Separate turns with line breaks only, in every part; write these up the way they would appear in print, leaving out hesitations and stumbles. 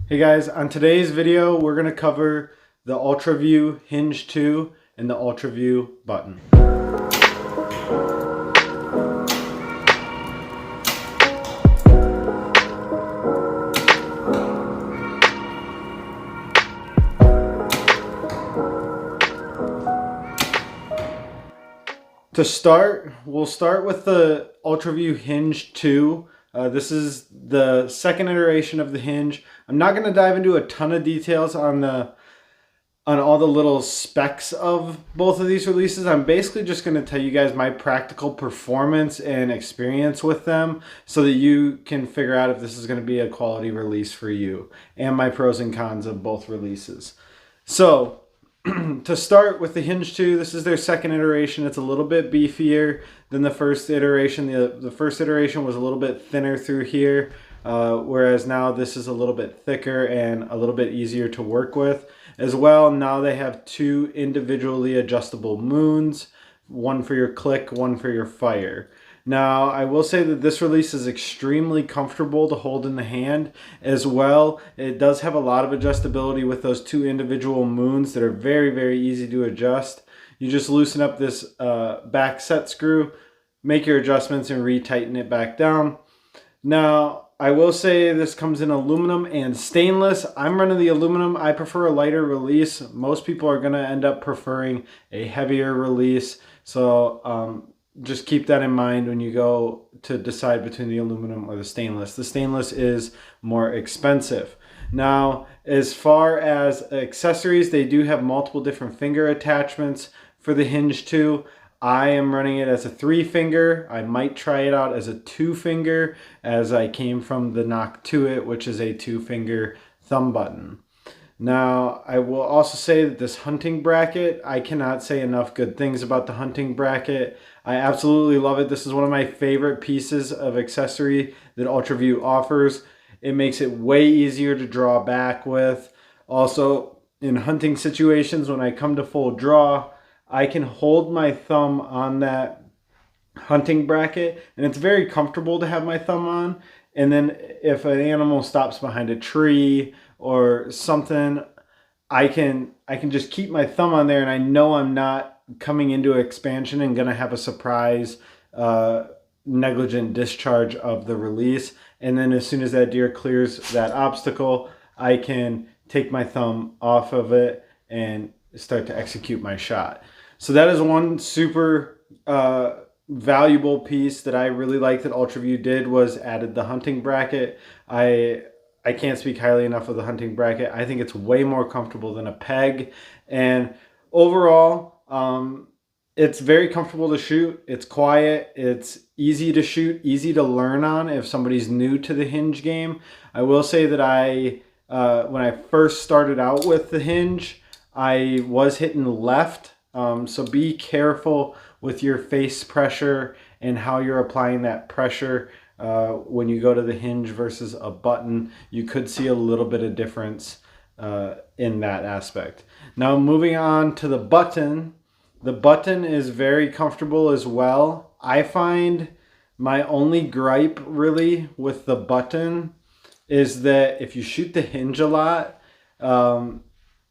Hey guys, on today's video we're going to cover the UltraView Hinge 2 and the UltraView button. To start, we'll start with the UltraView Hinge 2. This is the second iteration of the hinge. I'm not going to dive into a ton of details on all the little specs of both of these releases. I'm basically just going to tell you guys my practical performance and experience with them so that you can figure out if this is going to be a quality release for you and my pros and cons of both releases. So to start with the Hinge 2, this is their second iteration. It's a little bit beefier than the first iteration. The first iteration was a little bit thinner through here, whereas now this is a little bit thicker and a little bit easier to work with. As well, now they have two individually adjustable moons, one for your click, one for your fire. Now, I will say that this release is extremely comfortable to hold in the hand as well. It does have a lot of adjustability with those two individual moons that are very, very easy to adjust. You just loosen up this back set screw, make your adjustments, and retighten it back down. Now, I will say this comes in aluminum and stainless. I'm running the aluminum. I prefer a lighter release. Most people are going to end up preferring a heavier release. So just keep that in mind when you go to decide between the aluminum or the stainless. The stainless is more expensive. Now, as far as accessories, they do have multiple different finger attachments for the Hinge 2. I am running it as a 3-finger. I might try it out as a 2-finger as I came from the Noctuit, which is a 2-finger thumb button. Now, I will also say that this hunting bracket, I cannot say enough good things about the hunting bracket. I absolutely love it. This is one of my favorite pieces of accessory that UltraView offers. It makes it way easier to draw back with. Also, in hunting situations, when I come to full draw, I can hold my thumb on that hunting bracket, and it's very comfortable to have my thumb on. And then if an animal stops behind a tree or something, I can just keep my thumb on there, and I know I'm not coming into expansion and gonna have a surprise negligent discharge of the release. And then as soon as that deer clears that obstacle, I can take my thumb off of it and start to execute my shot. So that is one super valuable piece that I really like that UltraView did, was added the hunting bracket. I can't speak highly enough of the hunting bracket. I think it's way more comfortable than a peg. And overall, it's very comfortable to shoot. It's quiet. It's easy to shoot, easy to learn on if somebody's new to the Hinge game. I will say that when I first started out with the Hinge, I was hitting left. So be careful with your face pressure and how you're applying that pressure. When you go to the Hinge versus a button, you could see a little bit of difference in that aspect. Now, moving on to the button is very comfortable as well. I find my only gripe really with the button is that if you shoot the Hinge a lot,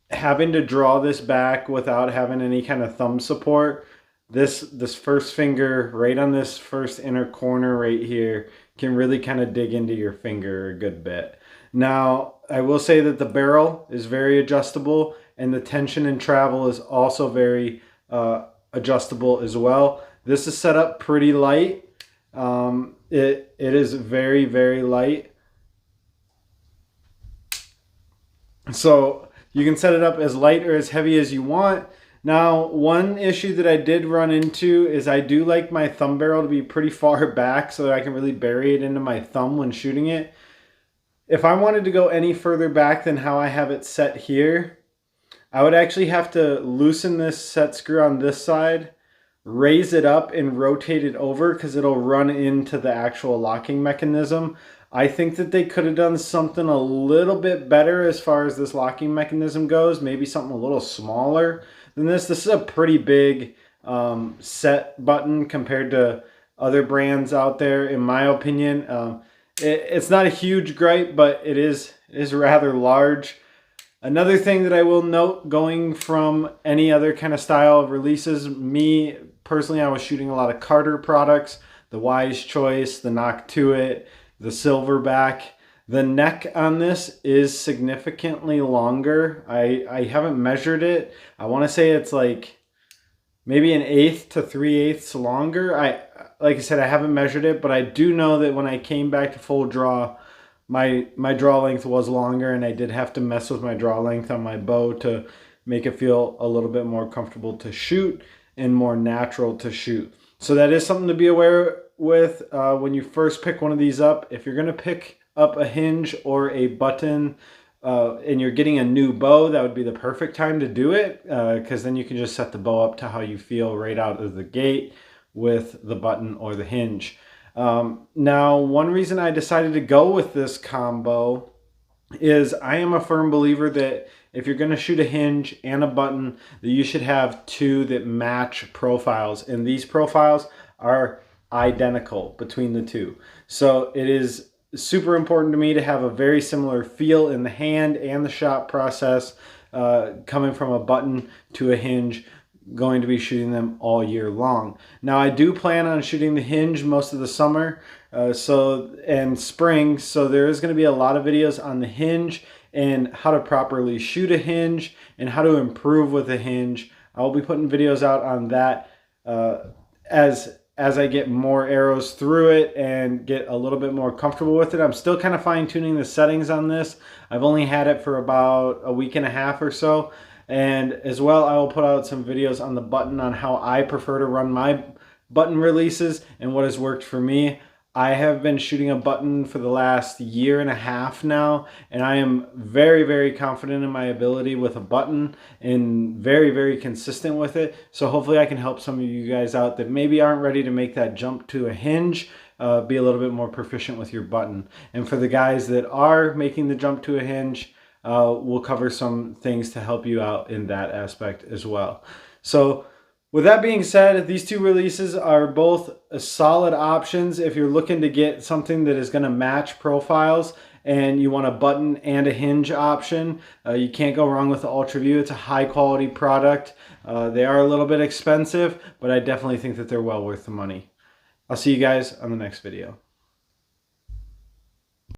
having to draw this back without having any kind of thumb support, this first finger right on this first inner corner right here can really kind of dig into your finger a good bit. Now, I will say that the barrel is very adjustable, and the tension and travel is also very adjustable as well. This is set up pretty light. It is very, very light. So you can set it up as light or as heavy as you want. Now, one issue that I did run into is I do like my thumb barrel to be pretty far back so that I can really bury it into my thumb when shooting it. If I wanted to go any further back than how I have it set here, I would actually have to loosen this set screw on this side, raise it up and rotate it over because it'll run into the actual locking mechanism. I think that they could have done something a little bit better as far as this locking mechanism goes. Maybe something a little smaller than this. This is a pretty big set button compared to other brands out there, in my opinion. it's not a huge gripe, but it is rather large. Another thing that I will note, going from any other kind of style of releases, me personally, I was shooting a lot of Carter products, the Wise Choice, the Noctuit, the Silverback. The neck on this is significantly longer. I haven't measured it. I want to say it's like maybe 1/8 to 3/8 longer. Like I said, I haven't measured it, but I do know that when I came back to full draw, my draw length was longer, and I did have to mess with my draw length on my bow to make it feel a little bit more comfortable to shoot and more natural to shoot. So that is something to be aware with when you first pick one of these up. If you're going to pick up a hinge or a button and you're getting a new bow, that would be the perfect time to do it, because then you can just set the bow up to how you feel right out of the gate with the button or the hinge. Now, one reason I decided to go with this combo is I am a firm believer that if you're going to shoot a hinge and a button, that you should have two that match profiles, and these profiles are identical between the two. So it is super important to me to have a very similar feel in the hand and the shot process, coming from a button to a hinge, going to be shooting them all year long. Now, I do plan on shooting the hinge most of the summer and spring, so there is going to be a lot of videos on the hinge and how to properly shoot a hinge and how to improve with a hinge. I will be putting videos out on that as I get more arrows through it and get a little bit more comfortable with it. I'm still kind of fine-tuning the settings on this. I've only had it for about a week and a half or so. And as well, I will put out some videos on the button on how I prefer to run my button releases and what has worked for me. I have been shooting a button for the last year and a half now, and I am very, very confident in my ability with a button and very, very consistent with it. So hopefully I can help some of you guys out that maybe aren't ready to make that jump to a hinge, be a little bit more proficient with your button. And for the guys that are making the jump to a hinge, we'll cover some things to help you out in that aspect as well. So with that being said, these two releases are both solid options if you're looking to get something that is going to match profiles and you want a button and a hinge option. You can't go wrong with the UltraView. It's a high quality product. They are a little bit expensive, but I definitely think that they're well worth the money. I'll see you guys on the next video.